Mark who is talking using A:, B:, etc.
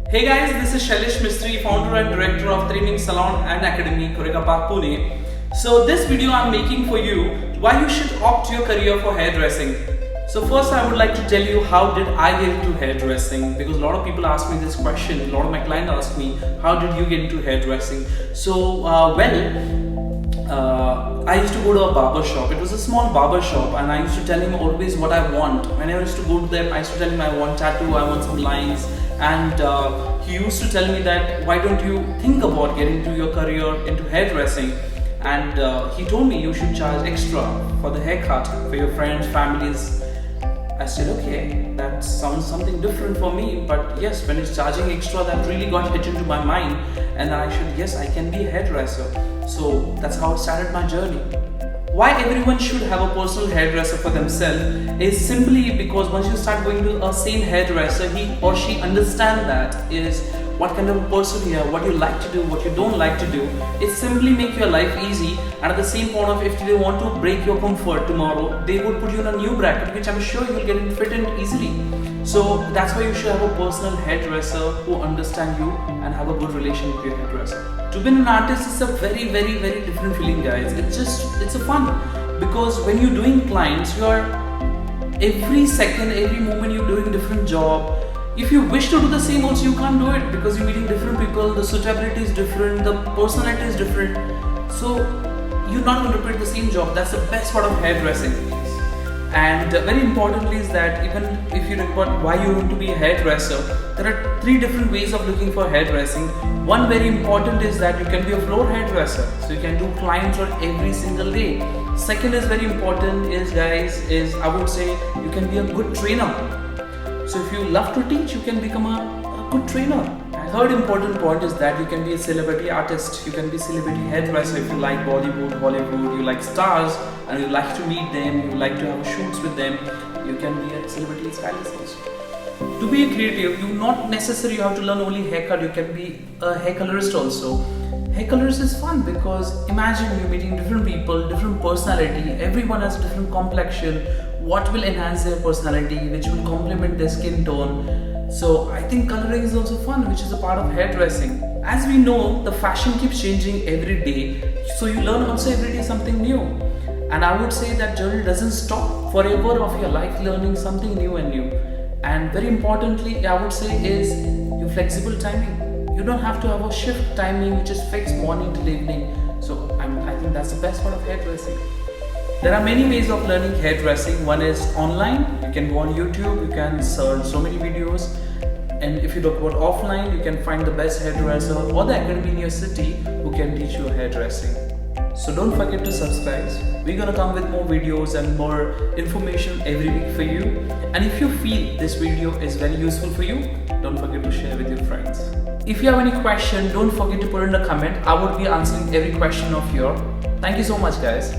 A: Hey guys, this is Shailesh Mistry, founder and director of Training Salon and Academy, Kureka Park, Pune. So this video I'm making for you, why you should opt your career for hairdressing. So first I would like to tell you how did I get into hairdressing, because a lot of people ask me this question, a lot of my clients ask me, how did you get into hairdressing? So I used to go to a barber shop. It was a small barber shop and I used to tell him always what I want. When I used to go to them, I used to tell him I want tattoo, I want some lines, and he used to tell me that why don't you think about getting into your career into hairdressing, and he told me you should charge extra for the haircut for your friends, families. I said okay, that sounds something different for me, but yes, when it's charging extra, that really got hit into my mind, and I should, yes, I can be a hairdresser. So that's how it started my journey. Why everyone should have a personal hairdresser for themselves is simply because once you start going to a same hairdresser, he or she understand that is what kind of a person you are, what you like to do, what you don't like to do. It simply make your life easy, and at the same point of if they want to break your comfort tomorrow, they would put you in a new bracket, which I'm sure you will get fit in easily. So that's why you should have a personal hairdresser who understand you and have a good relation with your hairdresser. To be an artist is a very different feeling, guys. It's a fun, because when you're doing clients, you are every second, every moment you're doing different job. If you wish to do the same also, you can't do it because you're meeting different people, the suitability is different, the personality is different. So you're not going to repeat the same job. That's the best part of hairdressing. And very importantly is that even if you report why you want to be a hairdresser, there are 3 different ways of looking for hairdressing. One very important is that you can be a floor hairdresser, so you can do clients on every single day. Second is very important is, guys, is I would say you can be a good trainer. So if you love to teach, you can become a good trainer. And third important point is that you can be a celebrity artist. You can be a celebrity hairdresser if you like Bollywood, Hollywood, you like stars and you like to meet them, you like to have shoots with them. You can be a celebrity stylist also. To be a creative, you not necessarily have to learn only haircut. You can be a hair colorist also. Hair colorist is fun because imagine you're meeting different people, different personality. Everyone has a different complexion. What will enhance their personality, which will complement their skin tone. So I think coloring is also fun, which is a part of hairdressing. As we know, the fashion keeps changing every day, so you learn also every day something new. And I would say that journey doesn't stop forever of your life learning something new and new. And very importantly, I would say is your flexible timing. You don't have to have a shift timing which is fixed morning till evening. So I think that's the best part of hairdressing. There are many ways of learning hairdressing. One is online. You can go on YouTube, you can search so many videos. And if you talk about offline, you can find the best hairdresser or the academy in your city who can teach you hairdressing. So don't forget to subscribe. We're gonna come with more videos and more information every week for you. And if you feel this video is very useful for you, don't forget to share with your friends. If you have any question, don't forget to put in the comment. I would be answering every question of yours. Thank you so much, guys.